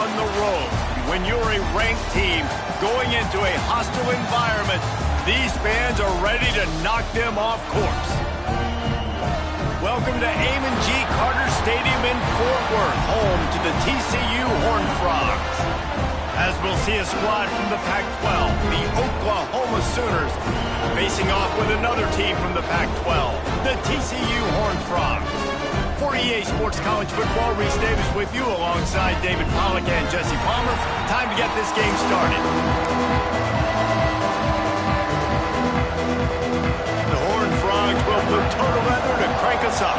on the road. When you're a ranked team going into a hostile environment, these fans are ready to knock them off course. Welcome to Ncaa Carter Stadium in Fort Worth, home to the TCU Horned Frogs. As we'll see a squad from the Pac-12, the Oklahoma Sooners, facing off with another team from the Pac-12, the TCU Horned Frogs. For EA Sports College Football, Reese Davis with you alongside David Pollack and Jesse Palmer. Time to get this game started. The Horned Frogs will put total leather to crank us up.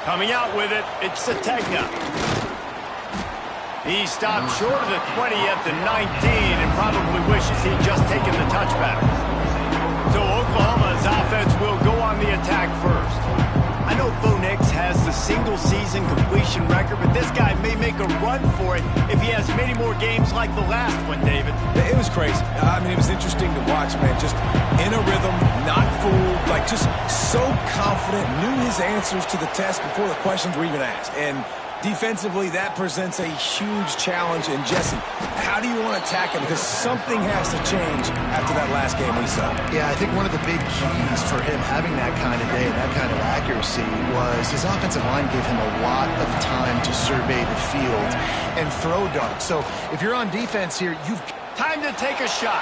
Coming out with it, it's Ncaa. He stopped short of the 20 at the 19 and probably wishes he'd just taken the touchback. So Oklahoma's offense will go on the attack first. I know Bo Nix has the single-season completion record, but this guy may make a run for it if he has many more games like the last one, David. It was crazy. I mean, it was interesting to watch, man. Just in a rhythm, not fooled, like just so confident, knew his answers to the test before the questions were even asked. And defensively, that presents a huge challenge. And Jesse, how do you want to attack him? Because something has to change after that last game we saw. Yeah, I think one of the big keys for him having that kind of day and that kind of accuracy was his offensive line gave him a lot of time to survey the field and throw darts. So if you're on defense here, you've time to take a shot.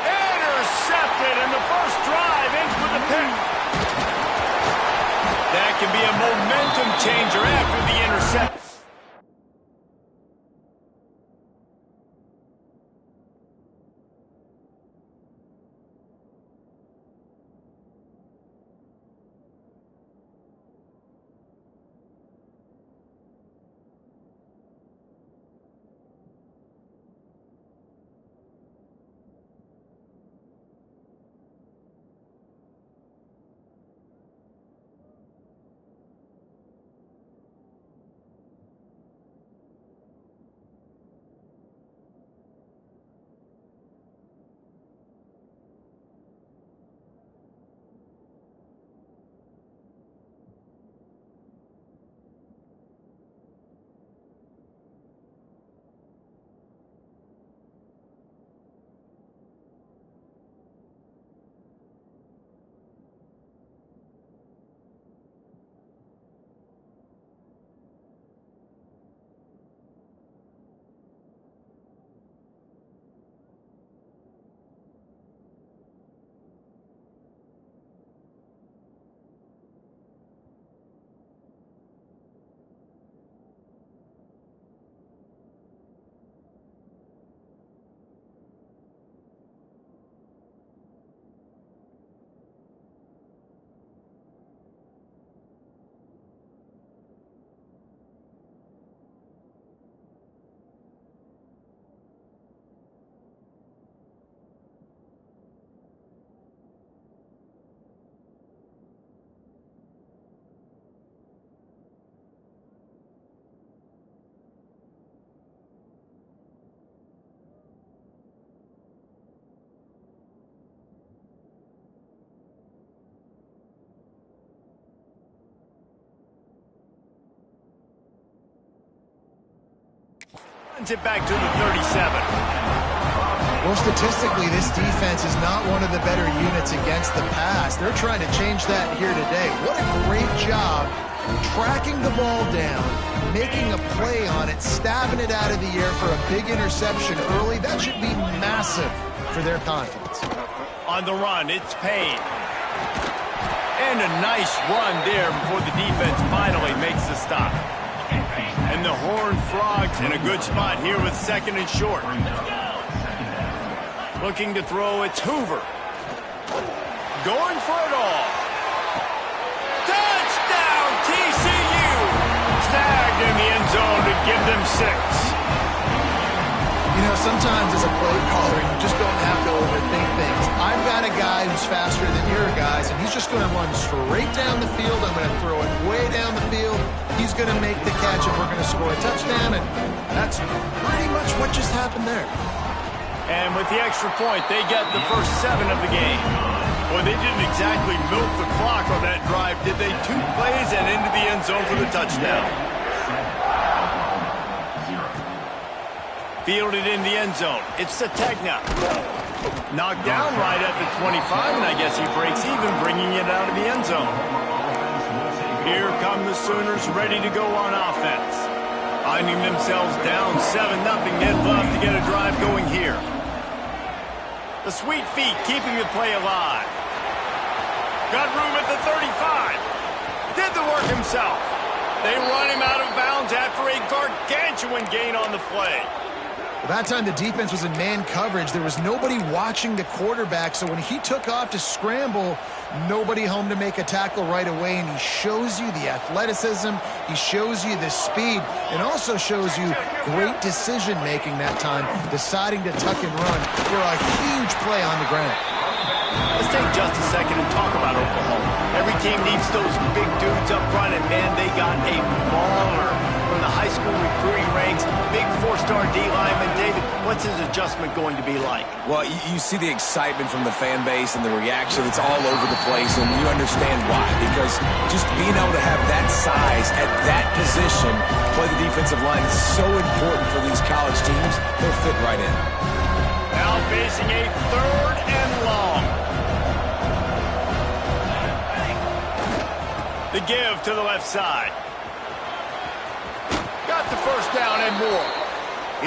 Intercepted, and the first drive ends with a pick. That can be a momentum changer after the interception. It back to the 37. Well, statistically, this defense is not one of the better units against the pass. They're trying to change that here today. What a great job tracking the ball down, making a play on it, stabbing it out of the air for a big interception early. That should be massive for their confidence. On the run, it's Payne. And a nice run there before the defense finally makes the stop. And the Horned Frogs in a good spot here with second and short. Looking to throw, it's Hoover. Going for it all. Touchdown, TCU! Snagged in the end zone to give them 6. You know, sometimes as a play caller, you just don't have to overthink things. I've got a guy who's faster than your guys, and he's just going to run straight down the field. I'm going to throw it way down the field. He's going to make the catch, and we're going to score a touchdown, and that's pretty much what just happened there. And with the extra point, they get the first 7 of the game. Well, they didn't exactly milk the clock on that drive, did they? 2 plays and into the end zone for the touchdown. Fielded in the end zone. It's Ncaa. Knocked down right at the 25, and I guess he breaks even, bringing it out of the end zone. Here come the Sooners ready to go on offense. Finding themselves down 7-0, they'd love to get a drive going here. The sweet feet keeping the play alive. Got room at the 35. Did the work himself. They run him out of bounds after a gargantuan gain on the play. That time the defense was in man coverage. There was nobody watching the quarterback, so when he took off to scramble, nobody home to make a tackle right away, and he shows you the athleticism, he shows you the speed, and also shows you great decision-making that time, deciding to tuck and run for a huge play on the ground. Let's take just a second and talk about Oklahoma. Every team needs those big dudes up front, and man, they got a baller from the high school recruiting ranks. Big 4-star D lineman. David, what's his adjustment going to be like? Well, you see the excitement from the fan base and the reaction. It's all over the place, and you understand why. Because just being able to have that size at that position, play the defensive line, is so important for these college teams. They'll fit right in. Now facing a 3rd and long. The give to the left side. Got the first down and more.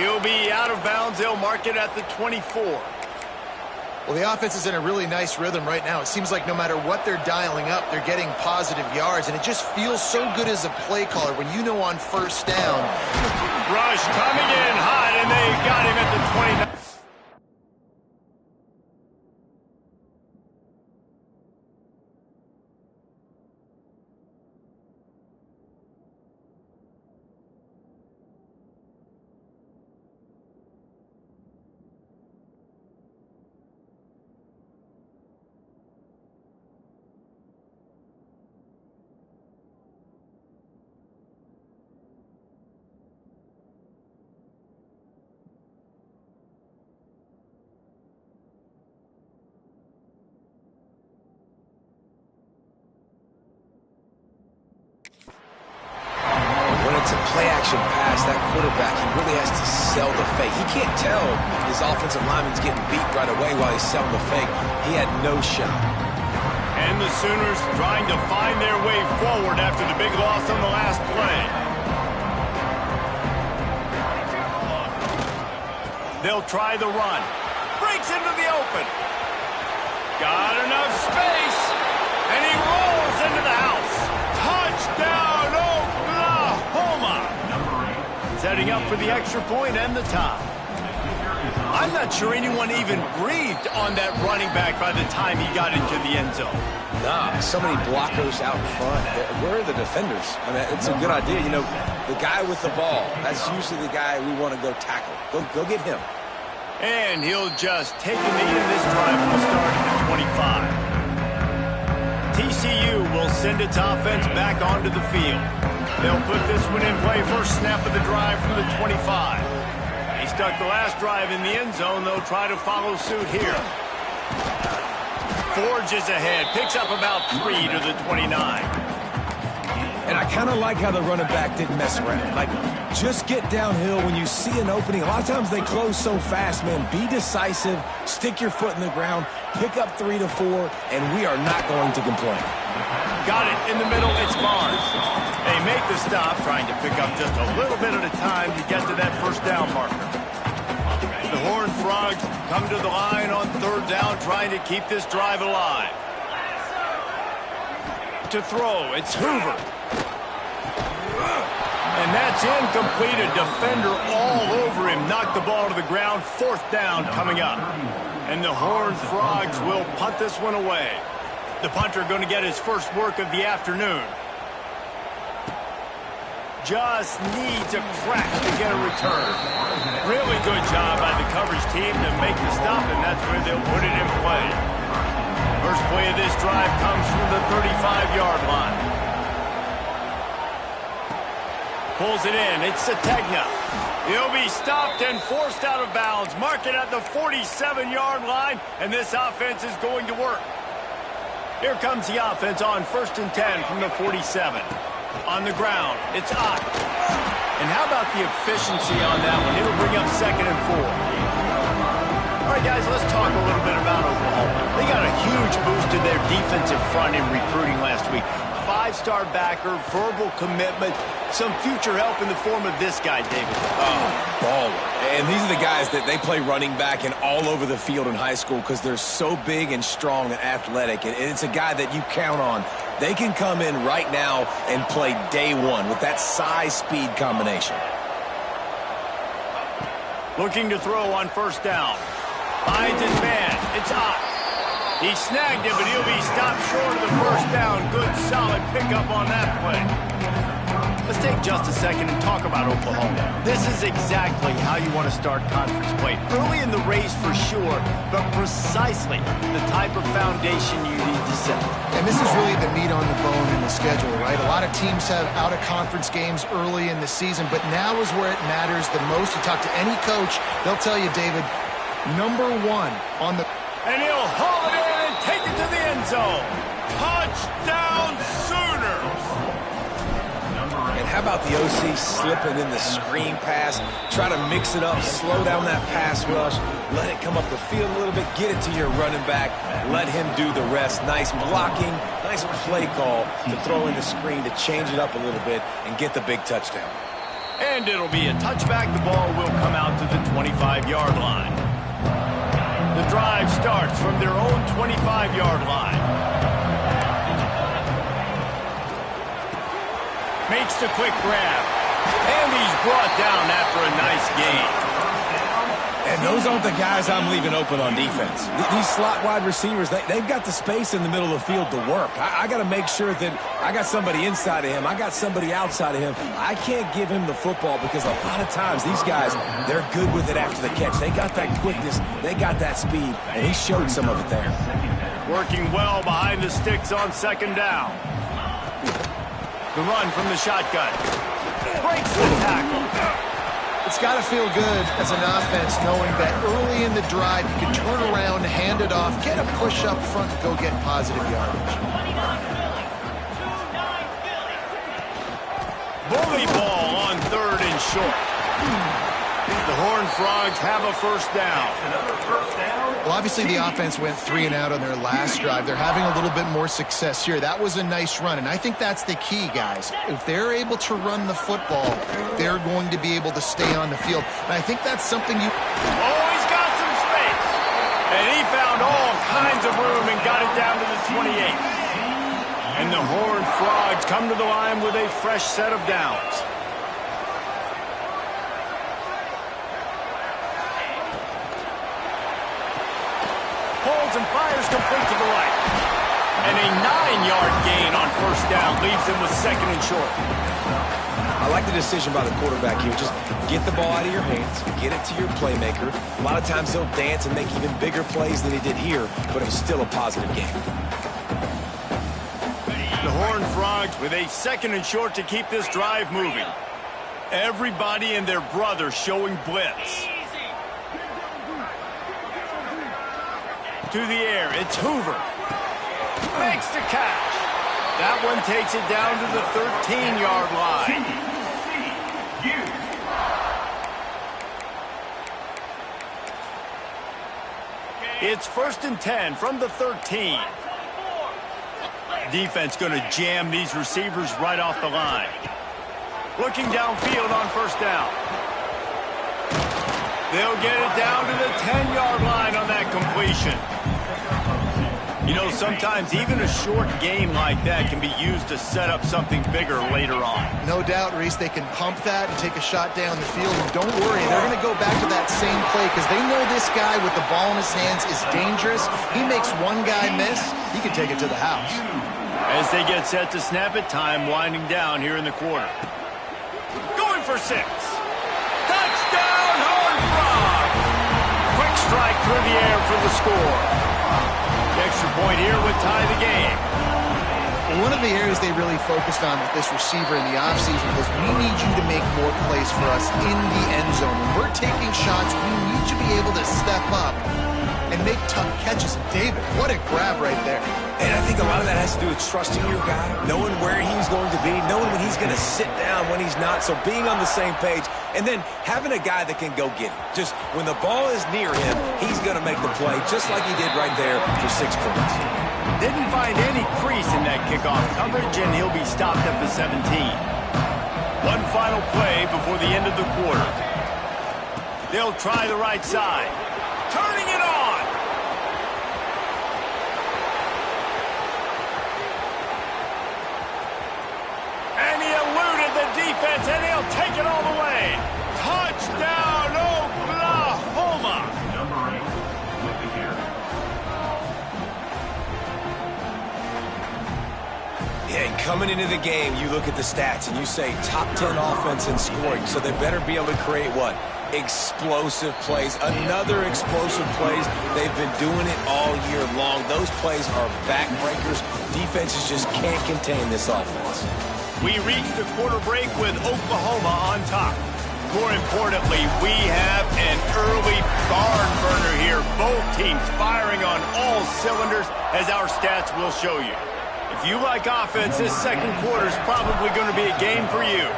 He'll be out of bounds. They'll mark it at the 24. Well, the offense is in a really nice rhythm right now. It seems like no matter what they're dialing up, they're getting positive yards, and it just feels so good as a play caller when you know on first down. Rush coming in hot, and they got him at the 29. Play-action pass, that quarterback, he really has to sell the fake. He can't tell his offensive lineman's getting beat right away while he's selling the fake. He had no shot. And the Sooners trying to find their way forward after the big loss on the last play. They'll try the run. Breaks into the open. Got enough space. And he rolls into the house. Touchdown, Oklahoma! Setting up for the extra point and the tie. I'm not sure anyone even breathed on that running back by the time he got into the end zone. Nah, so many blockers out in front. Where are the defenders? I mean, it's a good idea. You know, the guy with the ball, that's usually the guy we want to go tackle. Go get him. And he'll just take a knee, and this drive will start at the 25. TCU will send its offense back onto the field. They'll put this one in play. First snap of the drive from the 25. He stuck the last drive in the end zone. They'll try to follow suit here. Forges ahead. Picks up about 3 to the 29. And I kind of like how the running back didn't mess around. Like, just get downhill when you see an opening. A lot of times they close so fast, man. Be decisive. Stick your foot in the ground. Pick up 3 to 4, and we are not going to complain. Got it in the middle. It's Barnes. They make the stop, trying to pick up just a little bit at a time to get to that first down marker. The Horned Frogs come to the line on 3rd down, trying to keep this drive alive. To throw, it's Hoover. And that's incomplete. A defender all over him. Knocked the ball to the ground. 4th down coming up. And the Horned Frogs will punt this one away. The punter going to get his first work of the afternoon. Just needs a crack to get a return. Really good job by the coverage team to make the stop, and that's where they'll put it in play. First play of this drive comes from the 35-yard line. Pulls it in. It's Ncaa. He'll be stopped and forced out of bounds. Mark it at the 47-yard line, and this offense is going to work. Here comes the offense on 1st and 10 from the 47. On the ground, it's Ncaa. And how about the efficiency on that one? It'll bring up 2nd and 4. All right, guys, let's talk a little bit about Oklahoma. They got a huge boost in their defensive front in recruiting last week. 5-star backer, verbal commitment, some future help in the form of this guy, David. Baller. And these are the guys that they play running back and all over the field in high school because they're so big and strong and athletic. And it's a guy that you count on. They can come in right now and play day one with that size-speed combination. Looking to throw on 1st down. Finds his man. It's Ncaa. He snagged him, but he'll be stopped short of the 1st down. Good, solid pickup on that play. Let's take just a second and talk about Oklahoma. This is exactly how you want to start conference play. Early in the race for sure, but precisely the type of foundation you need to set. And this is really the meat on the bone in the schedule, right? A lot of teams have out-of-conference games early in the season, but now is where it matters the most. You talk to any coach, they'll tell you, David, number 1 on the... And he'll haul it in and take it to the end zone. Touchdown, Sooners! And how about the OC slipping in the screen pass, try to mix it up, slow down that pass rush, let it come up the field a little bit, get it to your running back, let him do the rest. Nice blocking, nice play call to throw in the screen to change it up a little bit and get the big touchdown. And it'll be a touchback. The ball will come out to the 25-yard line. The drive starts from their own 25-yard line. Makes the quick grab. And he's brought down after a nice gain. And those aren't the guys I'm leaving open on defense. These slot wide receivers, they've got the space in the middle of the field to work. I got to make sure that I got somebody inside of him. I got somebody outside of him. I can't give him the football because a lot of times these guys, they're good with it after the catch. They got that quickness. They got that speed. And he showed some of it there. Working well behind the sticks on 2nd down. The run from the shotgun. Breaks the tackle. It's got to feel good as an offense knowing that early in the drive you can turn around, hand it off, get a push up front, and go get positive yardage. Bully ball on 3rd and short. The Horned Frogs have a 1st down. Well, obviously the offense went 3 and out on their last drive. They're having a little bit more success here. That was a nice run, and I think that's the key, guys. If they're able to run the football, they're going to be able to stay on the field. And I think that's something you... Oh, he's got some space. And he found all kinds of room and got it down to the 28. And the Horned Frogs come to the line with a fresh set of downs. Holds and fires complete to the right. And a 9-yard gain on 1st down leaves him with 2nd and short. I like the decision by the quarterback here. Just get the ball out of your hands, get it to your playmaker. A lot of times he'll dance and make even bigger plays than he did here, but it was still a positive game. The Horned Frogs with a 2nd and short to keep this drive moving. Everybody and their brother showing blitz. To the air, it's Hoover. Makes the catch. That one takes it down to the 13-yard line. It's 1st and 10 from the 13. Defense going to jam these receivers right off the line. Looking downfield on 1st down. They'll get it down to the 10-yard line on that completion. You know, sometimes even a short game like that can be used to set up something bigger later on. No doubt, Reese, they can pump that and take a shot down the field. And don't worry, they're going to go back to that same play because they know this guy with the ball in his hands is dangerous. He makes one guy miss, he can take it to the house. As they get set to snap it, time winding down here in the quarter. Going for 6. Touchdown, Horned Frogs! Quick strike through the air for the score. The extra point here would tie the game. One of the areas they really focused on with this receiver in the offseason was we need you to make more plays for us in the end zone. When we're taking shots, we need you to be able to step up and make tough catches. And David, what a grab right there. And I think a lot of that has to do with trusting your guy, knowing where he's going to be, knowing when he's going to sit down, when he's not. So being on the same page, and then having a guy that can go get it. Just when the ball is near him, he's going to make the play, just like he did right there for 6 points. Didn't find any crease in that kickoff coverage, and he'll be stopped at the 17. One final play before the end of the quarter. They'll try the right side. Turning it on! And he eluded the defense, and he'll take it all the way. Touchdown, Oklahoma! Number 8 with the carry. Yeah, and coming into the game, you look at the stats and you say top 10 offense in scoring, so they better be able to create what? Explosive plays. Another explosive plays. They've been doing it all year long. Those plays are backbreakers. Defenses just can't contain this offense. We reach the quarter break with Oklahoma on top. More importantly, we have an early barn burner here. Both teams firing on all cylinders, as our stats will show you. If you like offense, this second quarter is probably going to be a game for you.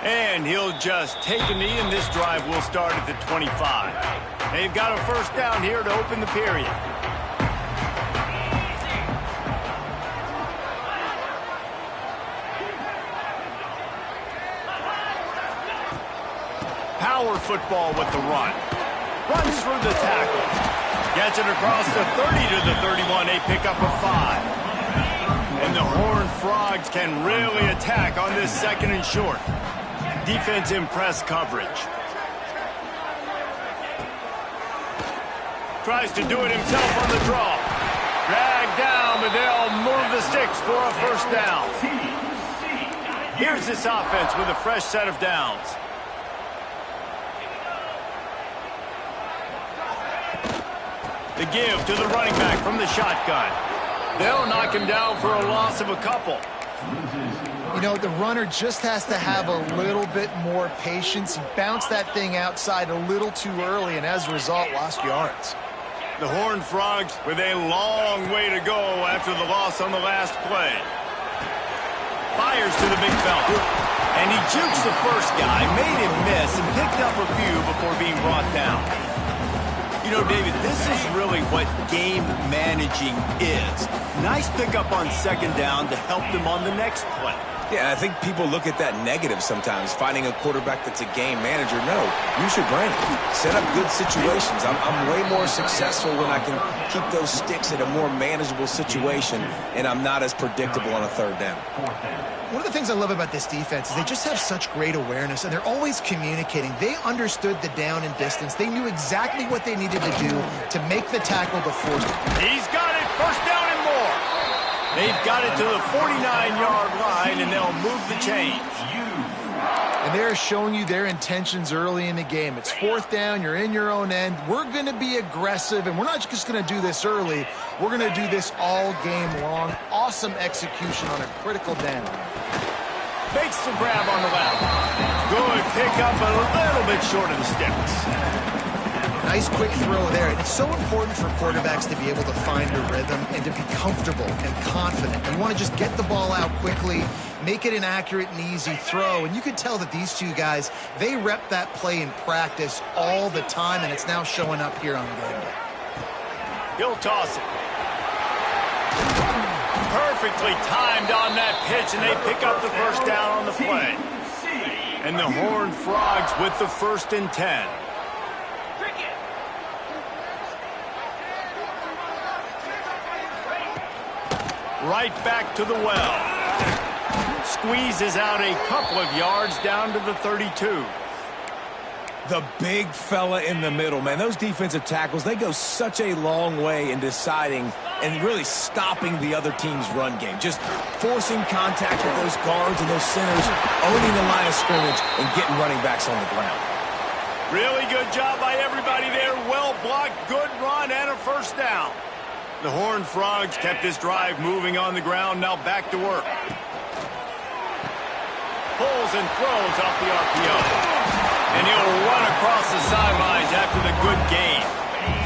And he'll just take a knee, and this drive will start at the 25. They've got a first down here to open the period. Power football with the run. Runs through the tackle. Gets it across the 30 to the 31. They pick up a 5. And the Horned Frogs can really attack on this second and short. Defense in press coverage. Tries to do it himself on the draw. Dragged down, but they'll move the sticks for a first down. Here's this offense with a fresh set of downs. The give to the running back from the shotgun. They'll knock him down for a loss of a couple. You know, the runner just has to have a little bit more patience. He bounced that thing outside a little too early, and as a result, lost yards. The Horned Frogs with a long way to go after the loss on the last play. Fires to the big fella. And he jukes the first guy, made him miss, and picked up a few before being brought down. You know, David, this is really what game managing is. Nice pickup on second down to help them on the next play. Yeah, I think people look at that negative sometimes, finding a quarterback that's a game manager. No, use your brain. Set up good situations. I'm way more successful when I can keep those sticks at a more manageable situation, and I'm not as predictable on a third down. One of the things I love about this defense is they just have such great awareness, and they're always communicating. They understood the down and distance. They knew exactly what they needed to do to make the tackle to force it. He's got it. First down and more. They've got it to the 49-yard line, and they'll move the chains. And they're showing you their intentions early in the game. It's fourth down. You're in your own end. We're going to be aggressive, and we're not just going to do this early. We're going to do this all game long. Awesome execution on a critical down. Makes the grab on the left. Good pick up a little bit short of the sticks. Nice quick throw there. It's so important for quarterbacks to be able to find a rhythm and to be comfortable and confident. You want to just get the ball out quickly, make it an accurate and easy throw. And you can tell that these two guys, they rep that play in practice all the time, and it's now showing up here on game day. He'll toss it. Perfectly timed on that pitch, and they pick up the first down on the play. And the Horned Frogs with the 1st and 10. Right back to the well. Squeezes out a couple of yards down to the 32. The big fella in the middle, man. Those defensive tackles, they go such a long way in deciding and really stopping the other team's run game. Just forcing contact with those guards and those centers, owning the line of scrimmage, and getting running backs on the ground. Really good job by everybody there. Well blocked, good run, and a first down. The Horned Frogs kept this drive moving on the ground. Now back to work. Pulls and throws off the RPO. And he'll run across the sidelines after the good gain.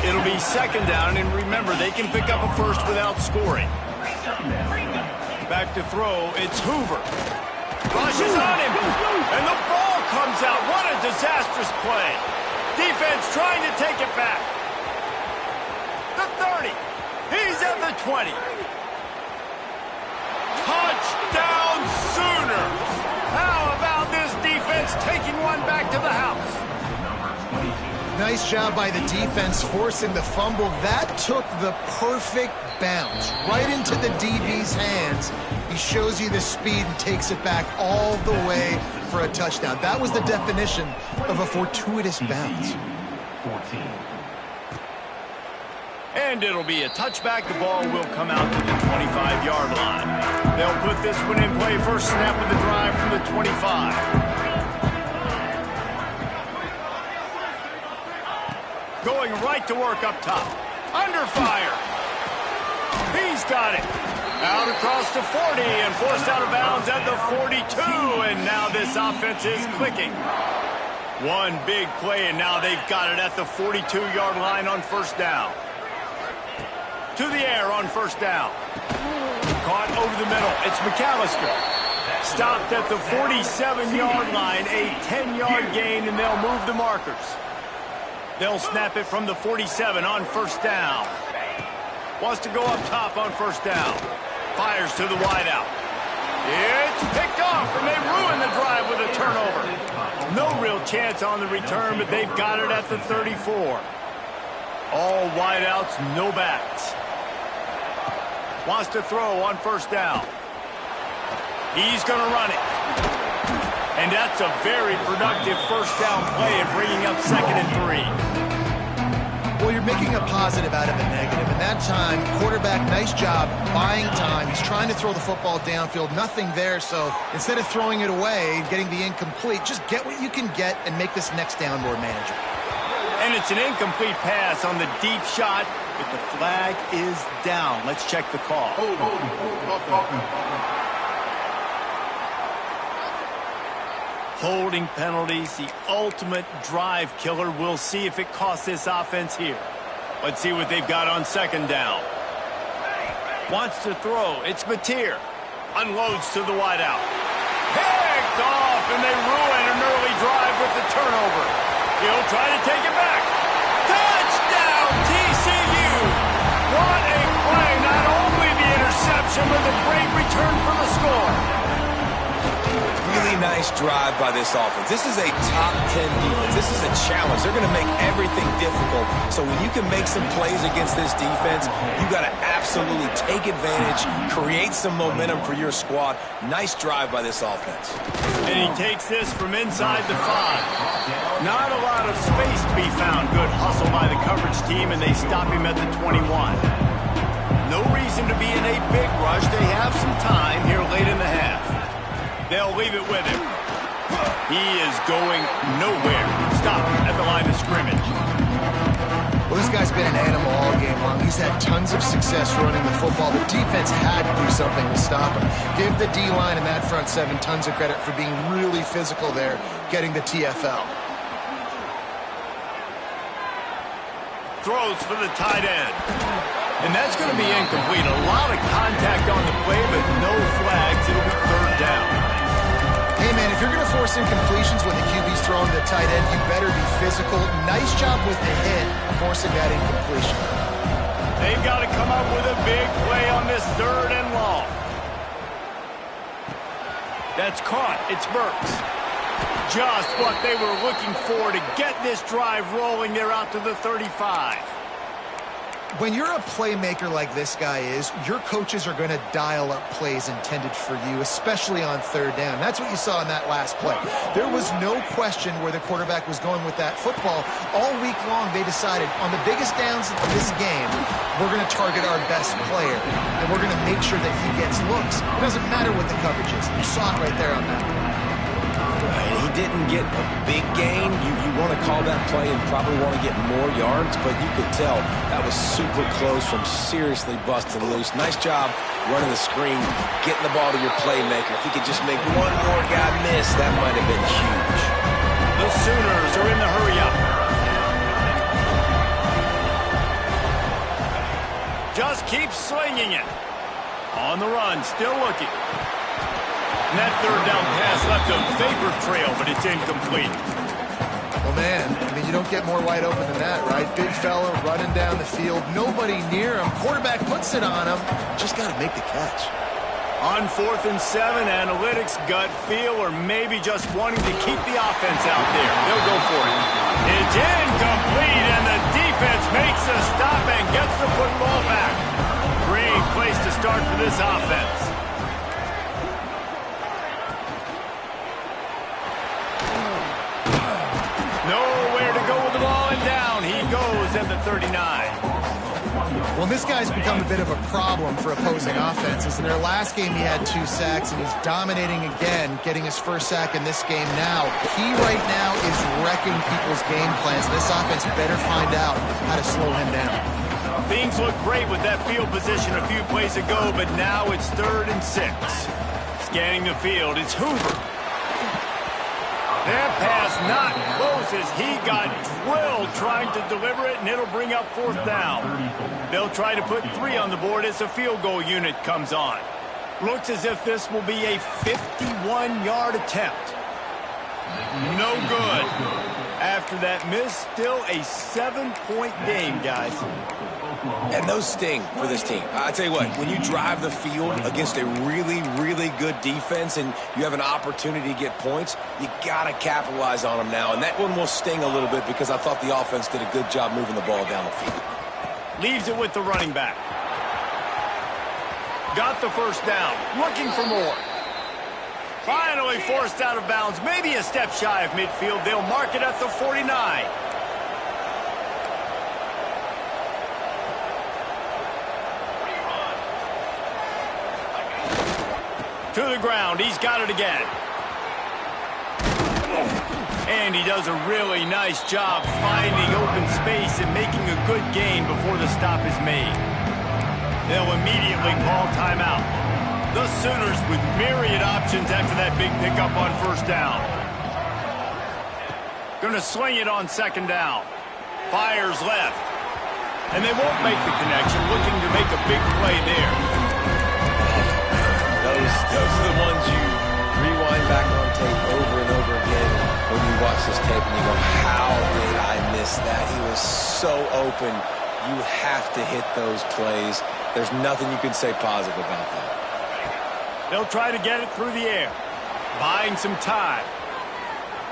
It'll be second down, and remember, they can pick up a first without scoring. Back to throw, it's Hoover. Rushes on him, and the ball comes out. What a disastrous play. Defense trying to take it back. The 30. He's at the 20. Touchdown Sooners. How about this defense taking one back to the house? Nice job by the defense forcing the fumble. That took the perfect bounce right into the DB's hands. He shows you the speed and takes it back all the way for a touchdown. That was the definition of a fortuitous bounce. 14. And it'll be a touchback. The ball will come out to the 25-yard line. They'll put this one in play. First snap of the drive from the 25. Going right to work up top. Under fire. He's got it. Out across the 40 and forced out of bounds at the 42. And now this offense is clicking. One big play, and now they've got it at the 42-yard line on first down. To the air on first down. Caught over the middle. It's McAllister. Stopped at the 47-yard line. A 10-yard gain, and they'll move the markers. They'll snap it from the 47 on first down. Wants to go up top on first down. Fires to the wideout. It's picked off, and they ruin the drive with a turnover. No real chance on the return, but they've got it at the 34. All wideouts, no backs. Wants to throw on first down. He's going to run it. And that's a very productive first down play and bringing up 2nd and 3. Well, you're making a positive out of a negative. And that time, quarterback, nice job buying time. He's trying to throw the football downfield. Nothing there, so instead of throwing it away, getting the incomplete, just get what you can get and make this next down more manageable. And it's an incomplete pass on the deep shot, but the flag is down. Let's check the call. Holding penalties, the ultimate drive killer. We'll see if it costs this offense here. Let's see what they've got on second down. Wants to throw. It's Mateer. Unloads to the wideout. Picked off, and they ruin an early drive with the turnover. He'll try to take it back. Touchdown, TCU! What a play. Not only the interception, but the great return for the score. Really nice drive by this offense. This is a top 10 defense. This is a challenge. They're going to make everything difficult. So when you can make some plays against this defense, you got to absolutely take advantage, create some momentum for your squad. Nice drive by this offense. And he takes this from inside the 5. Not a lot of space to be found. Good hustle by the coverage team, and they stop him at the 21. No reason to be in a big rush. They have some time here late in the half. They'll leave it with him. He is going nowhere. Stop at the line of scrimmage. Well, this guy's been an animal all game long. He's had tons of success running the football. The defense had to do something to stop him. Give the D-line and that front 7 tons of credit for being really physical there, getting the TFL. Throws for the tight end. And that's going to be incomplete. A lot of contact on the play, but no flags. It'll be third down. Hey, man, if you're going to force incompletions when the QB's throwing the tight end, you better be physical. Nice job with the hit, forcing that incompletion. They've got to come up with a big play on this 3rd and long. That's caught. It's Burks. Just what they were looking for to get this drive rolling. They're out to the 35. When you're a playmaker like this guy is, your coaches are going to dial up plays intended for you, especially on 3rd down. That's what you saw in that last play. There was no question where the quarterback was going with that football. All week long, they decided on the biggest downs of this game, we're going to target our best player, and we're going to make sure that he gets looks. It doesn't matter what the coverage is. You saw it right there on that one. He didn't get a big gain. You want to call that play and probably want to get more yards, but you could tell that was super close from seriously busting loose. Nice job running the screen, getting the ball to your playmaker. If he could just make one more guy miss, that might have been huge. The Sooners are in the hurry-up. Just keep slinging it. On the run, still looking. And that third down pass left a vapor trail, but it's incomplete. Well, man, I mean, you don't get more wide open than that, right? Big fella running down the field, nobody near him. Quarterback puts it on him. Just got to make the catch. On 4th and 7, analytics, gut feel, or maybe just wanting to keep the offense out there. They'll go for it. It's incomplete, and the defense makes a stop and gets the football back. Great place to start for this offense. Nowhere to go with the ball, and down he goes at the 39. Well, this guy's become a bit of a problem for opposing offenses. In their last game, he had 2 sacks, and he's dominating again, getting his first sack in this game now. He right now is wrecking people's game plans. This offense better find out how to slow him down. Things look great with that field position a few plays ago, but now it's 3rd and 6. Scanning the field, it's Hoover. That pass not close as he got drilled trying to deliver it, and it'll bring up 4th down. They'll try to put 3 on the board as the field goal unit comes on. Looks as if this will be a 51-yard attempt. No good. After that miss, still a 7-point game, guys. And those sting for this team. I tell you what, when you drive the field against a really, really good defense and you have an opportunity to get points, you got to capitalize on them now. And that one will sting a little bit because I thought the offense did a good job moving the ball down the field. Leaves it with the running back. Got the first down. Looking for more. Finally forced out of bounds. Maybe a step shy of midfield. They'll mark it at the 49. To the ground. He's got it again. And he does a really nice job finding open space and making a good gain before the stop is made. They'll immediately call timeout. The Sooners with myriad options after that big pickup on 1st down. Gonna sling it on 2nd down. Fires left. And they won't make the connection, looking to make a big play there. Those are the ones you rewind back on tape over and over again when you watch this tape and you go, how did I miss that? He was so open. You have to hit those plays. There's nothing you can say positive about that. They'll try to get it through the air. Buying some time.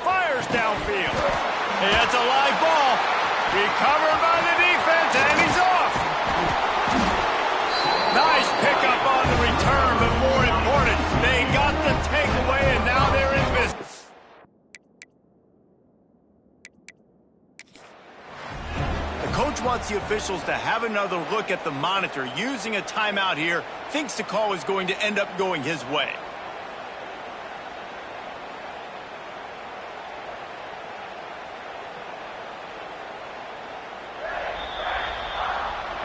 Fires downfield. Hey, that's a live ball. Recovered by the defense, and he's off. Nice pickup on the return, but more important, they got the takeaway, and now they're in business. The coach wants the officials to have another look at the monitor. Using a timeout here, thinks the call is going to end up going his way.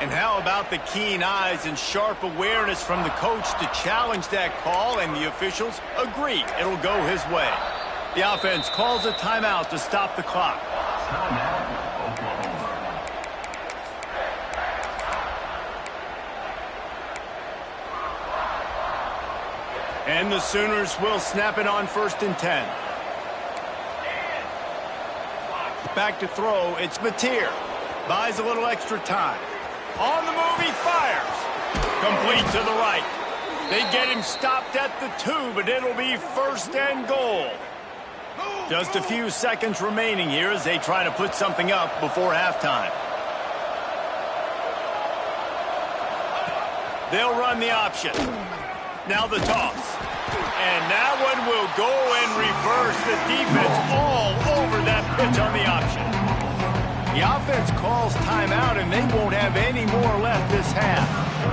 And how about the keen eyes and sharp awareness from the coach to challenge that call, and the officials agree it'll go his way. The offense calls a timeout to stop the clock. And the Sooners will snap it on 1st and 10. Back to throw, it's Mateer. Buys a little extra time. On the move, he fires. Complete to the right. They get him stopped at the 2, but it'll be 1st and goal. Just a few seconds remaining here as they try to put something up before halftime. They'll run the option. Now the toss. And that one will go and reverse the defense all over that pitch on the option. The offense calls timeout, and they won't have any more left this half.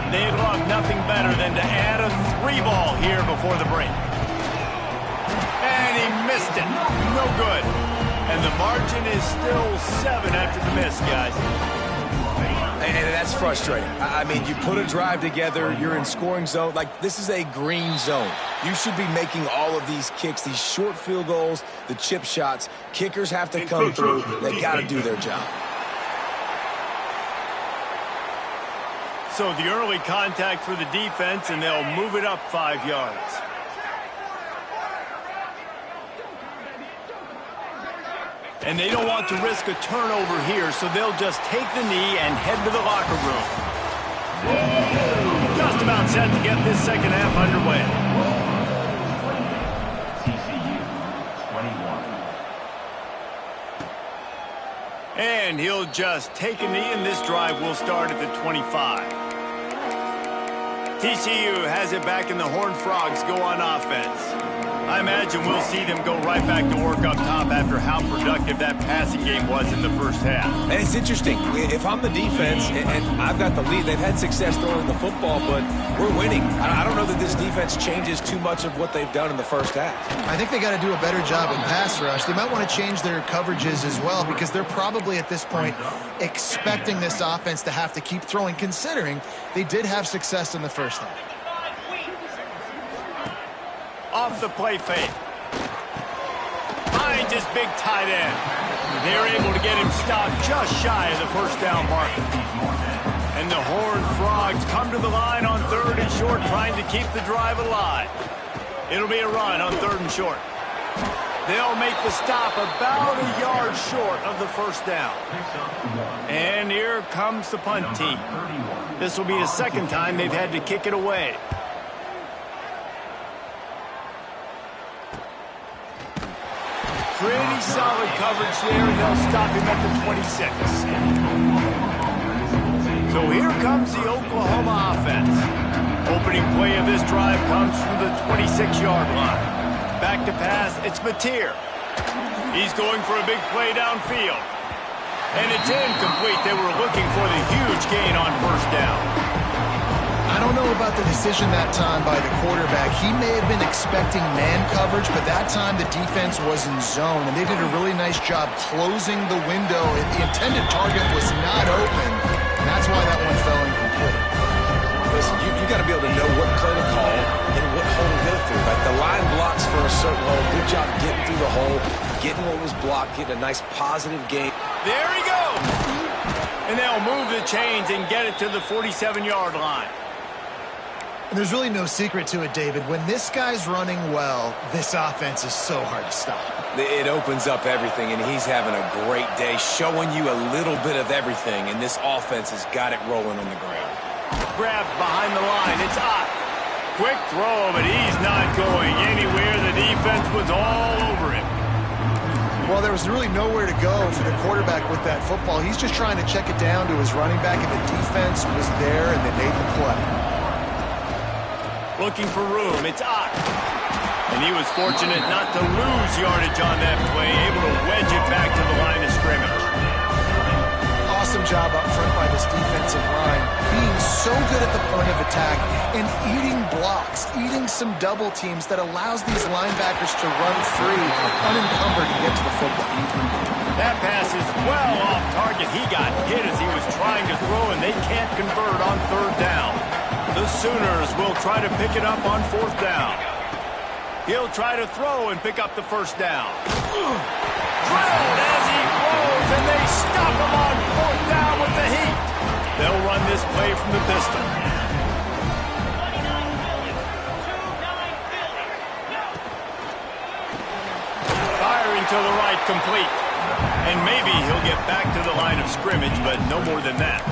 They'd love nothing better than to add a 3-ball here before the break. And he missed it. No good. And the margin is still 7 after the miss, guys. And that's frustrating. I mean, you put a drive together, you're in scoring zone. Like, this is a green zone. You should be making all of these kicks, these short field goals, the chip shots. Kickers have to come through. They got to do their job. So the early contact for the defense, and they'll move it up 5 yards. And they don't want to risk a turnover here, so they'll just take the knee and head to the locker room. Just about set to get this second half underway. TCU, 21. And he'll just take a knee, and this drive will start at the 25. TCU has it back, and the Horned Frogs go on offense. I imagine we'll see them go right back to work up top after how productive that passing game was in the first half. And it's interesting. If I'm the defense and I've got the lead, they've had success throwing the football, but we're winning. I don't know that this defense changes too much of what they've done in the first half. I think they got to do a better job in pass rush. They might want to change their coverages as well because they're probably at this point expecting this offense to have to keep throwing, considering they did have success in the first half. Off the play fake. Finds his big tight end. They're able to get him stopped just shy of the first down mark. And the Horned Frogs come to the line on 3rd and short, trying to keep the drive alive. It'll be a run on 3rd and short. They'll make the stop about a yard short of the first down. And here comes the punt team. This will be the second time they've had to kick it away. Pretty solid coverage there, and they'll stop him at the 26. So here comes the Oklahoma offense. Opening play of this drive comes from the 26-yard line. Back to pass, it's Mateer. He's going for a big play downfield. And it's incomplete. They were looking for the huge gain on first down. I don't know about the decision that time by the quarterback. He may have been expecting man coverage, but that time the defense was in zone, and they did a really nice job closing the window. The intended target was not open, and that's why that one fell incomplete. Listen, you got to be able to know what play to call and what hole to go through. Like, the line blocks for a certain hole. Good job getting through the hole, getting what was blocked, getting a nice positive gain. There he goes! And they'll move the chains and get it to the 47-yard line. And there's really no secret to it, David. When this guy's running well, this offense is so hard to stop. It opens up everything, and he's having a great day, showing you a little bit of everything, and this offense has got it rolling on the ground. Grabbed behind the line. It's Ncaa. Quick throw, but he's not going anywhere. The defense was all over him. Well, there was really nowhere to go for the quarterback with that football. He's just trying to check it down to his running back, and the defense was there, and they made the play. Looking for room, it's Ncaa. And he was fortunate not to lose yardage on that play, able to wedge it back to the line of scrimmage. Awesome job up front by this defensive line, being so good at the point of attack and eating blocks, eating some double teams that allows these linebackers to run free, unencumbered, and get to the football. That pass is well off target. He got hit as he was trying to throw, and they can't convert on 3rd down. The Sooners will try to pick it up on 4th down. He'll try to throw and pick up the first down. Drilled as he throws, and they stop him on 4th down with the heat. They'll run this play from the pistol. Firing to the right, complete. And maybe he'll get back to the line of scrimmage, but no more than that.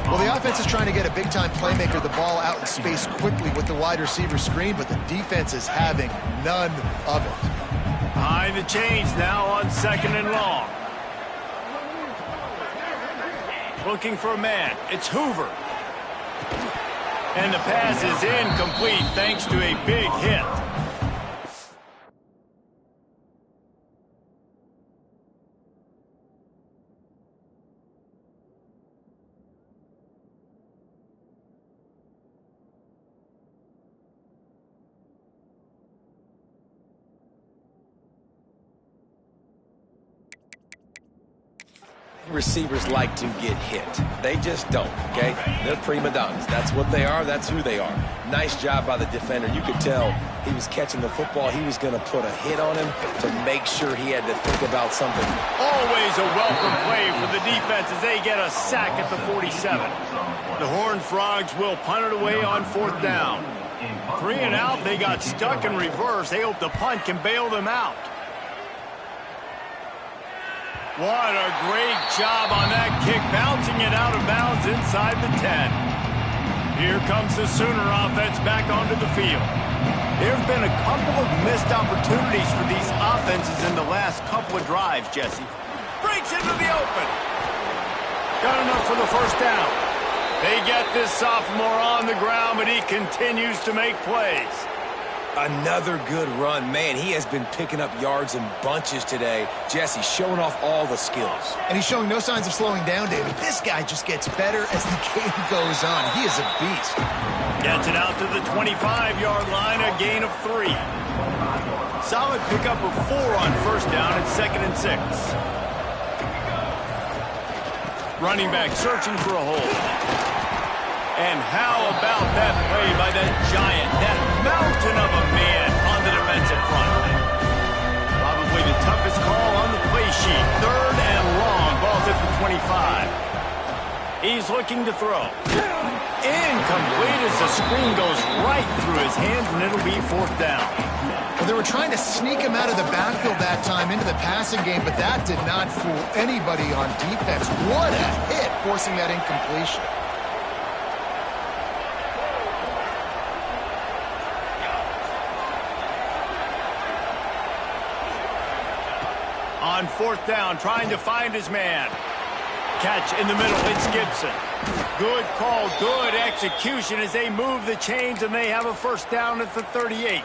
Well, the offense is trying to get a big-time playmaker the ball out in space quickly with the wide receiver screen, but the defense is having none of it. Behind the chains now on 2nd and long. Looking for a man. It's Hoover. And the pass is incomplete thanks to a big hit. Receivers like to get hit. They just don't, okay? They're prima donnas. That's what they are. That's who they are. Nice job by the defender. You could tell he was catching the football. He was going to put a hit on him to make sure he had to think about something. Always a welcome play for the defense as they get a sack at the 47. The Horned Frogs will punt it away on 4th down. 3 and out. They got stuck in reverse. They hope the punt can bail them out. What a great job on that kick, bouncing it out of bounds inside the 10. Here comes the Sooner offense back onto the field. There have been a couple of missed opportunities for these offenses in the last couple of drives, Jesse. Breaks into the open. Got enough for the first down. They get this sophomore on the ground, but he continues to make plays. Another good run. Man, he has been picking up yards in bunches today. Jesse showing off all the skills. And he's showing no signs of slowing down, David. This guy just gets better as the game goes on. He is a beast. Gets it out to the 25-yard line, a gain of 3. Solid pickup of 4 on first down at 2nd and 6. Running back searching for a hole. And how about that play by that giant, that mountain of a man on the defensive front? Probably the toughest call on the play sheet. 3rd and long, ball's at the 25. He's looking to throw. Incomplete as the screen goes right through his hands, and it'll be 4th down. Well, they were trying to sneak him out of the backfield that time into the passing game, but that did not fool anybody on defense. What a hit, forcing that incompletion. On 4th down, trying to find his man. Catch in the middle, it's Gibson. Good call, good execution as they move the chains, and they have a first down at the 38.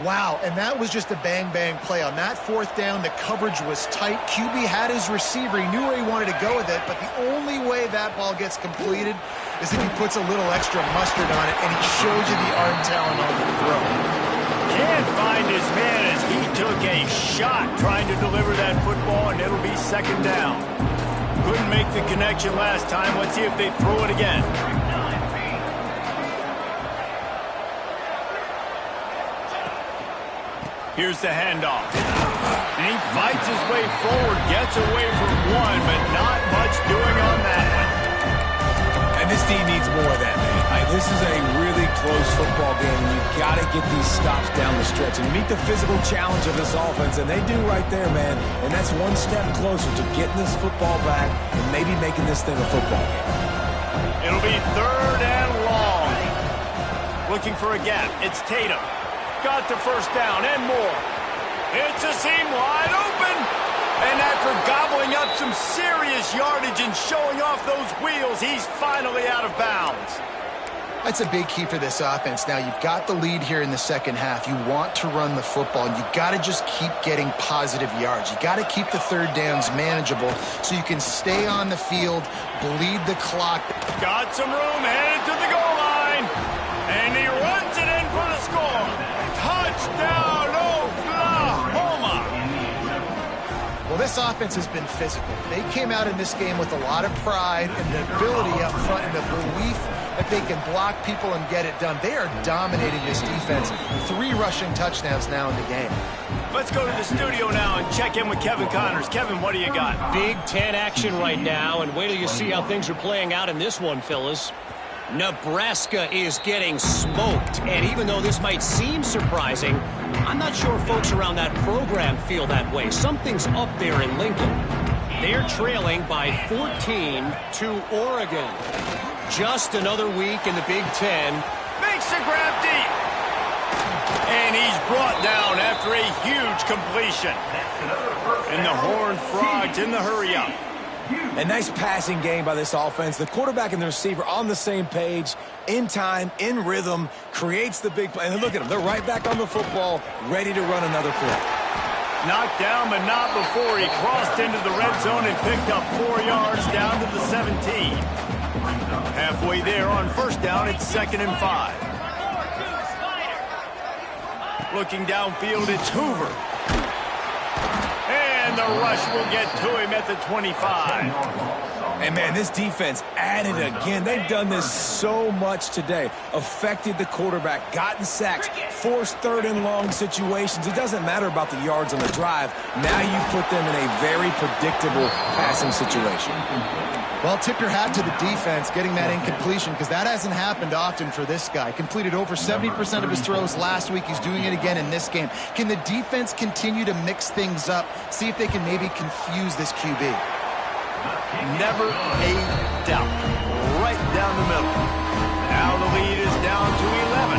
Wow, and that was just a bang-bang play. On that 4th down, the coverage was tight. QB had his receiver. He knew where he wanted to go with it, but the only way that ball gets completed is if he puts a little extra mustard on it, and he shows you the arm talent on the throw. Can't find his man as he took a shot trying to deliver that football, and it'll be 2nd down. Couldn't make the connection last time. Let's see if they throw it again. Here's the handoff. And he fights his way forward, gets away from one, but not much doing on that one. And this team needs more of that, man. This is a really close football game, and you've got to get these stops down the stretch and meet the physical challenge of this offense, and they do right there, man. And that's one step closer to getting this football back and maybe making this thing a football game. It'll be 3rd and long. Looking for a gap. It's Tatum. Got the first down and more. It's a seam wide open. And after gobbling up some serious yardage and showing off those wheels, he's finally out of bounds. That's a big key for this offense. Now, you've got the lead here in the second half. You want to run the football, and you've got to just keep getting positive yards. You've got to keep the 3rd downs manageable so you can stay on the field, bleed the clock. Got some room, headed to the goal line, and he runs it in for the score. Touchdown, Oklahoma! Well, this offense has been physical. They came out in this game with a lot of pride and the ability up front and the belief that they can block people and get it done. They are dominating this defense. 3 rushing touchdowns now in the game. Let's go to the studio now and check in with Kevin Connors. Kevin, what do you got? Big Ten action right now, and wait till you see how things are playing out in this one, fellas. Nebraska is getting smoked, and even though this might seem surprising, I'm not sure folks around that program feel that way. Something's up there in Lincoln. They're trailing by 14 to Oregon. Just another week in the Big Ten. Makes the grab deep. And he's brought down after a huge completion. And the Horned Frogs in the hurry-up. A nice passing game by this offense. The quarterback and the receiver on the same page, in time, in rhythm, creates the big play. And look at them. They're right back on the football, ready to run another play. Knocked down, but not before he crossed into the red zone and picked up 4 yards down to the 17. Halfway there on first down, it's 2nd and 5. Looking downfield, it's Hoover. And the rush will get to him at the 25. And, man, this defense added again. They've done this so much today. Affected the quarterback, gotten sacks, forced third and long situations. It doesn't matter about the yards on the drive. Now you put them in a very predictable passing situation. Well, tip your hat to the defense getting that incompletion, because that hasn't happened often for this guy. Completed over 70% of his throws last week. He's doing it again in this game. Can the defense continue to mix things up, see if they can maybe confuse this QB? Never a doubt. Right down the middle. Now the lead is down to 11.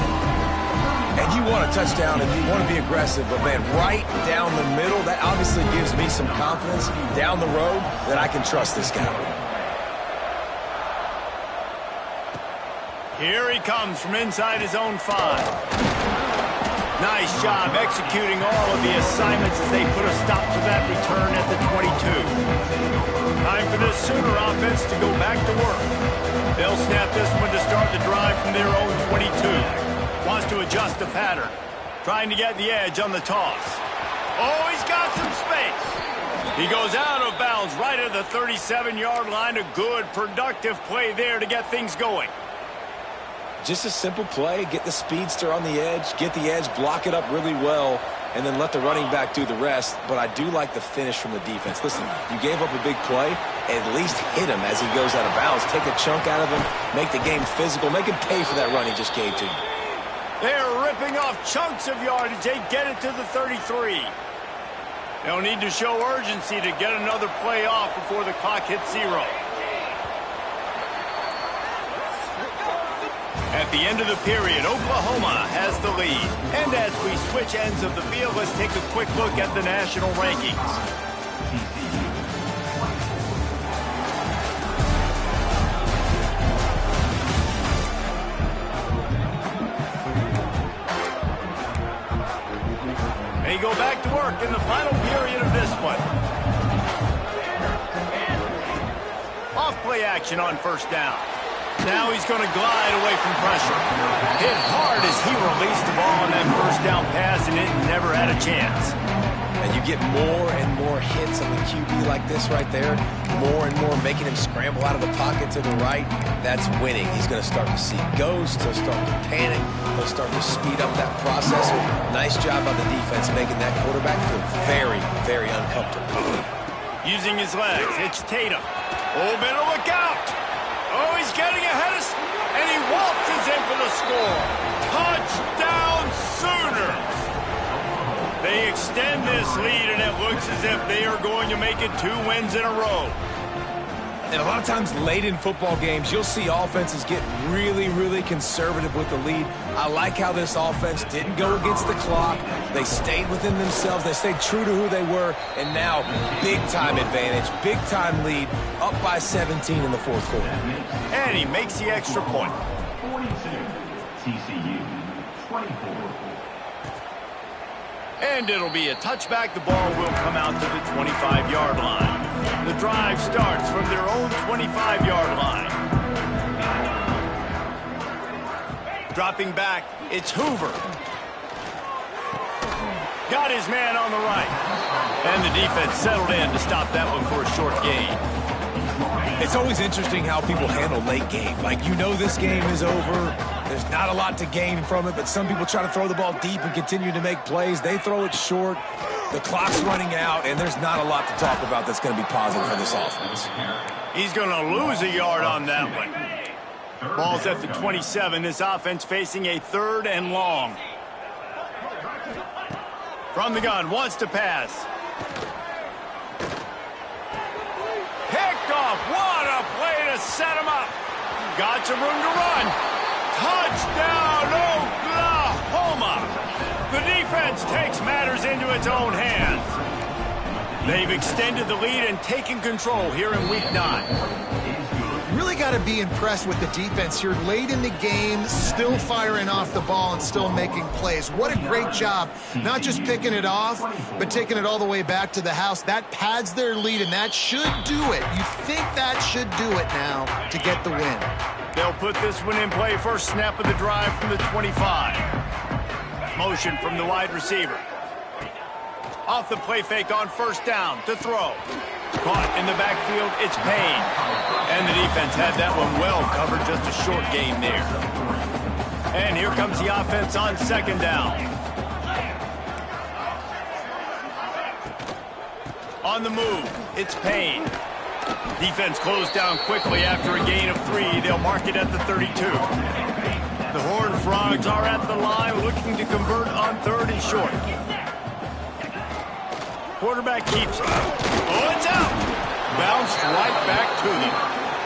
And you want a touchdown and you want to be aggressive, but, man, right down the middle, that obviously gives me some confidence down the road that I can trust this guy. Here he comes from inside his own 5. Nice job executing all of the assignments as they put a stop to that return at the 22. Time for this Sooner offense to go back to work. They'll snap this one to start the drive from their own 22. Wants to adjust the pattern. Trying to get the edge on the toss. Oh, he's got some space. He goes out of bounds right at the 37-yard line. A good, productive play there to get things going. Just a simple play, get the speedster on the edge, get the edge, block it up really well, and then let the running back do the rest. But I do like the finish from the defense. Listen, you gave up a big play, at least hit him as he goes out of bounds. Take a chunk out of him, make the game physical, make him pay for that run he just gave to you. They're ripping off chunks of yardage. They get it to the 33. They'll need to show urgency to get another play off before the clock hits 0. At the end of the period, Oklahoma has the lead. And as we switch ends of the field, let's take a quick look at the national rankings. They go back to work in the final period of this one. Off play action on first down. Now he's going to glide away from pressure. Hit hard as he released the ball on that first down pass, and it never had a chance. And you get more and more hits on the QB like this right there. More and more making him scramble out of the pocket to the right. That's winning. He's going to start to see ghosts. He'll start to panic. He'll start to speed up that process. Nice job by the defense making that quarterback feel very, very uncomfortable. Using his legs, it's Tatum. Oh, better look out. Oh, he's getting ahead of us, and he waltzes in for the score. Touchdown Sooners! They extend this lead, and it looks as if they are going to make it 2 wins in a row. And a lot of times late in football games, you'll see offenses get really, really conservative with the lead. I like how this offense didn't go against the clock. They stayed within themselves. They stayed true to who they were. And now, big-time advantage, big-time lead, up by 17 in the fourth quarter. And he makes the extra point. 42, TCU, 24. And it'll be a touchback. The ball will come out to the 25-yard line. The drive starts from their own 25-yard line. Dropping back, it's Hoover. Got his man on the right. And the defense settled in to stop that one for a short gain. It's always interesting how people handle late game. Like, you know this game is over. There's not a lot to gain from it, but some people try to throw the ball deep and continue to make plays. They throw it short. The clock's running out, and there's not a lot to talk about that's going to be positive for this offense. He's going to lose a yard on that one. Ball's at the 27. This offense facing a 3rd and long. From the gun, wants to pass. Picked off. What a play to set him up. Got some room to run. Touchdown, Oklahoma. The defense takes matters into its own hands. They've extended the lead and taken control here in Week 9. Really got to be impressed with the defense here late in the game, still firing off the ball and still making plays. What a great job, not just picking it off, but taking it all the way back to the house. That pads their lead, and that should do it. You think that should do it now to get the win. They'll put this one in play. First snap of the drive from the 25. Motion from the wide receiver. Off the play fake on first down to throw. Caught in the backfield, it's Payne. And the defense had that one well covered, just a short gain there. And here comes the offense on second down. On the move, it's Payne. Defense closed down quickly after a gain of 3. They'll mark it at the 32. The Horned Frogs are at the line looking to convert on 3rd and short. Quarterback keeps it. Oh, it's out. Bounced right back to them.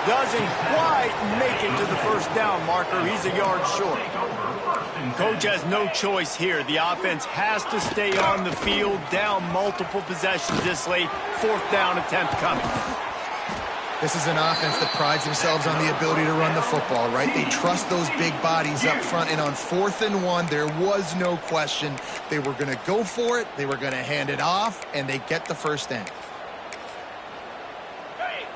Doesn't quite make it to the first down marker. He's a yard short. Coach has no choice here. The offense has to stay on the field, down multiple possessions this late. 4th down attempt coming. This is an offense that prides themselves on the ability to run the football, right? They trust those big bodies up front, and on 4th and 1, there was no question. They were going to go for it, they were going to hand it off, and they get the first down.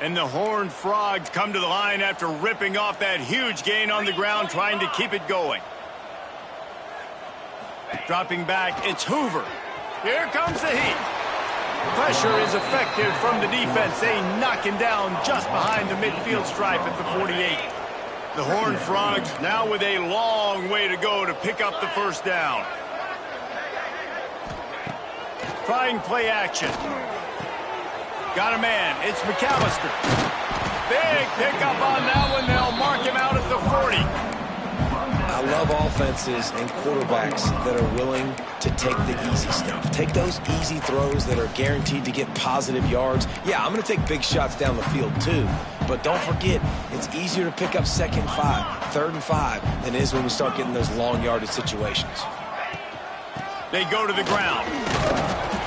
And the Horned Frogs come to the line after ripping off that huge gain on the ground, trying to keep it going. Dropping back, it's Hoover. Here comes the heat. Pressure is effective from the defense. They knock him down just behind the midfield stripe at the 48. The Horned Frogs now with a long way to go to pick up the first down. Trying play action. Got a man. It's McAllister. Big pickup on that one. They'll mark him out at the 40. I love offenses and quarterbacks that are willing to take the easy stuff. Take those easy throws that are guaranteed to get positive yards. Yeah, I'm going to take big shots down the field too. But don't forget, it's easier to pick up 2nd and 5, 3rd and 5 than it is when we start getting those long yardage situations. They go to the ground.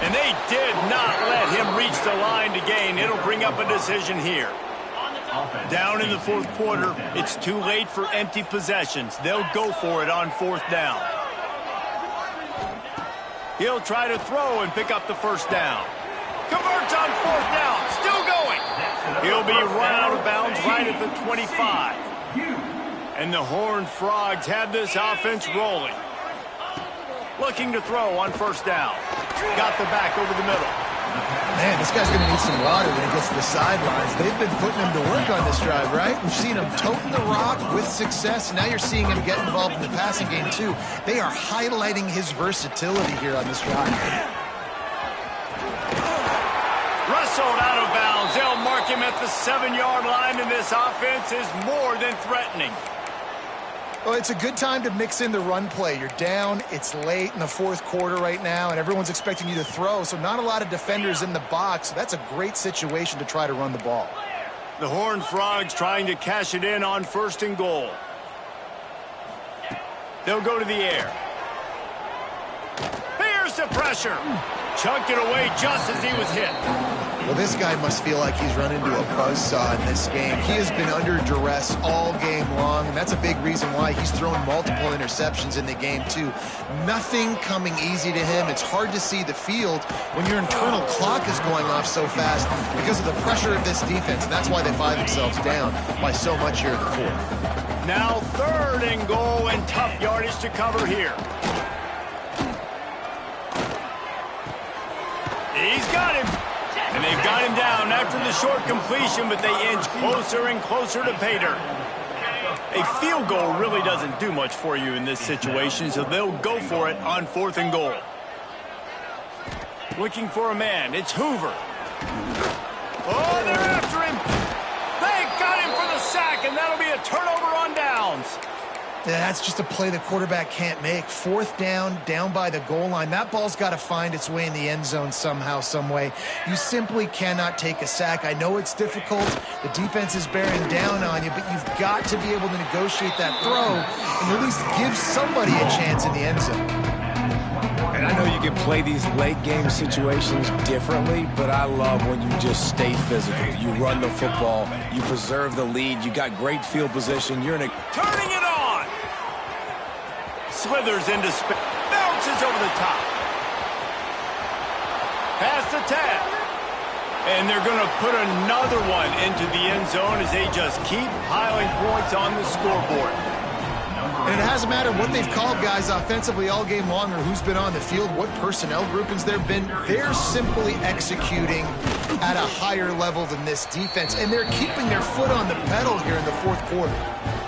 And they did not let him reach the line to gain. It'll bring up a decision here. Down in the 4th quarter, it's too late for empty possessions. They'll go for it on 4th down. He'll try to throw and pick up the first down. Converts on 4th down, still going. He'll be run out of bounds right at the 25. And the Horned Frogs have this offense rolling. Looking to throw on 1st down. Got the back over the middle. Man, this guy's going to need some water when he gets to the sidelines. They've been putting him to work on this drive, right? We've seen him toting the rock with success. Now you're seeing him get involved in the passing game, too. They are highlighting his versatility here on this drive. Wrestled out of bounds. They'll mark him at the 7-yard line, and this offense is more than threatening. Well, it's a good time to mix in the run play. You're down, it's late in the 4th quarter right now, and everyone's expecting you to throw, so not a lot of defenders in the box. So that's a great situation to try to run the ball. The Horned Frogs trying to cash it in on 1st and goal. They'll go to the air. Here's the pressure. Chucked it away just as he was hit. Well, this guy must feel like he's run into a buzzsaw in this game. He has been under duress all game long, and that's a big reason why he's thrown multiple interceptions in the game, too. Nothing coming easy to him. It's hard to see the field when your internal clock is going off so fast because of the pressure of this defense, and that's why they find themselves down by so much here in the 4th. Now 3rd and goal, and tough yardage to cover here. He's got him. And they've got him down after the short completion, but they inch closer and closer to pay dirt. A field goal really doesn't do much for you in this situation, so they'll go for it on 4th and goal. Looking for a man. It's Hoover. Oh, they're after him. They got him for the sack, and that'll be a turnover on downs. Yeah, that's just a play the quarterback can't make. 4th down, down by the goal line. That ball's got to find its way in the end zone somehow, some way. You simply cannot take a sack. I know it's difficult. The defense is bearing down on you, but you've got to be able to negotiate that throw and at least give somebody a chance in the end zone. And I know you can play these late game situations differently, but I love when you just stay physical. You run the football, you preserve the lead, you got great field position, you're in a... Turning it on! Slithers into space, bounces over the top. Pass the tap. And they're going to put another one into the end zone as they just keep piling points on the scoreboard. And it hasn't mattered what they've called guys offensively all game long or who's been on the field, what personnel groupings there have been. They're simply executing at a higher level than this defense, and they're keeping their foot on the pedal here in the fourth quarter.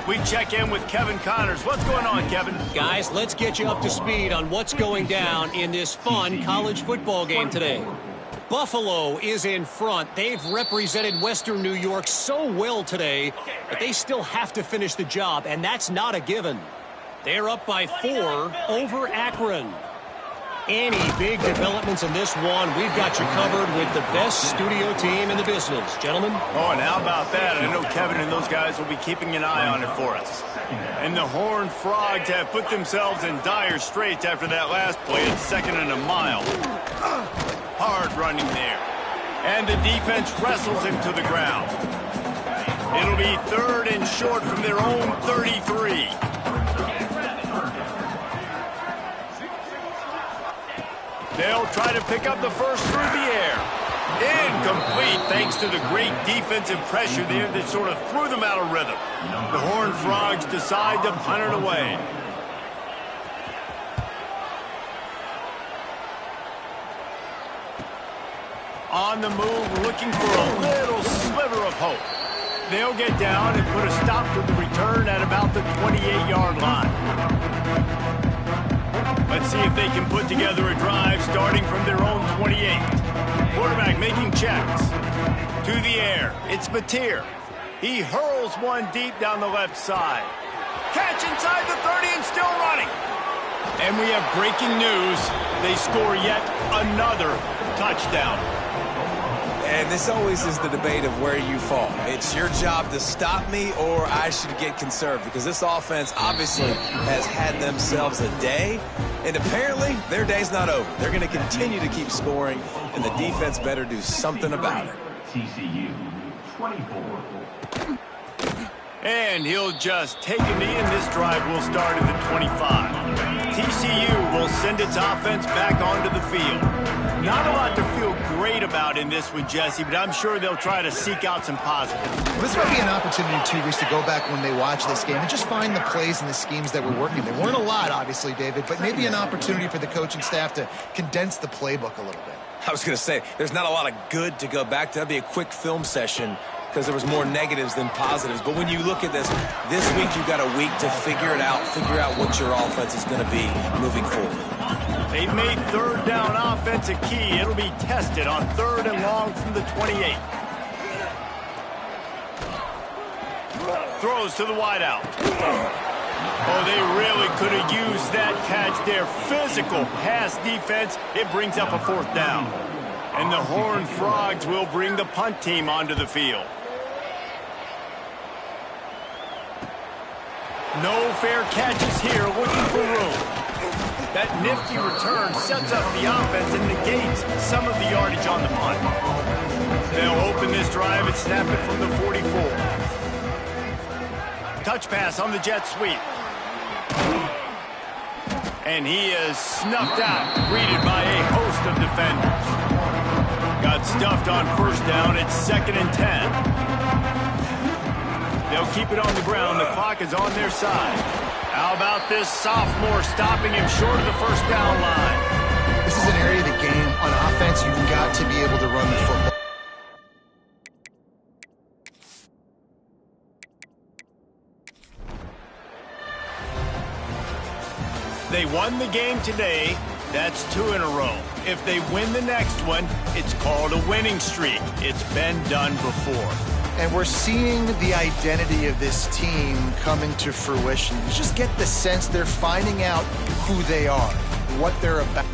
We check in with Kevin Connors. What's going on, Kevin? Guys, let's get you up to speed on what's going down in this fun college football game today. Buffalo is in front. They've represented Western New York so well today, but they still have to finish the job, and that's not a given. They're up by 4 over Akron. Any big developments in this one, we've got you covered with the best studio team in the business. Gentlemen? Oh, and how about that? I know Kevin and those guys will be keeping an eye on it for us. And the Horned Frogs have put themselves in dire straits after that last play at 2nd and a mile. Hard running there. And the defense wrestles him to the ground. It'll be 3rd and short from their own 33. They'll try to pick up the first through the air. Incomplete thanks to the great defensive pressure there that sort of threw them out of rhythm. The Horned Frogs decide to punt it away. On the move, looking for a little sliver of hope. They'll get down and put a stop to the return at about the 28-yard line. Let's see if they can put together a drive starting from their own 28. Quarterback making checks. To the air. It's Mateer. He hurls one deep down the left side. Catch inside the 30 and still running. And we have breaking news. They score yet another touchdown. And this always is the debate of where you fall. It's your job to stop me or I should get conserved, because this offense obviously has had themselves a day, and apparently their day's not over. They're going to continue to keep scoring, and the defense better do something about it. TCU 24. And he'll just take a knee, and this drive will start at the 25. TCU will send its offense back onto the field. Not a lot to feel great about in this one, Jesse, but I'm sure they'll try to seek out some positives. Well, this might be an opportunity, too, Reese, to go back when they watch this game and just find the plays and the schemes that were working. There weren't a lot, obviously, David, but maybe an opportunity for the coaching staff to condense the playbook a little bit. I was going to say, there's not a lot of good to go back to. That'd be a quick film session because there was more negatives than positives. But when you look at this week you've got a week to figure it out, figure out what your offense is going to be moving forward. They've made 3rd down offense a key. It'll be tested on 3rd and long from the 28. Throws to the wideout. Oh, they really could have used that catch there. Physical pass defense. It brings up a 4th down. And the Horned Frogs will bring the punt team onto the field. No fair catches here, looking for room. That nifty return sets up the offense and negates some of the yardage on the punt. They'll open this drive and snap it from the 44. Touch pass on the jet sweep. And he is snuffed out, greeted by a host of defenders. Got stuffed on 1st down. It's 2nd and 10. They'll keep it on the ground. The clock is on their side. How about this sophomore stopping him short of the 1st down line? This is an area of the game on offense you've got to be able to run the football. They won the game today. That's 2 in a row. If they win the next one, it's called a winning streak. It's been done before. And we're seeing the identity of this team coming to fruition. You just get the sense they're finding out who they are, what they're about.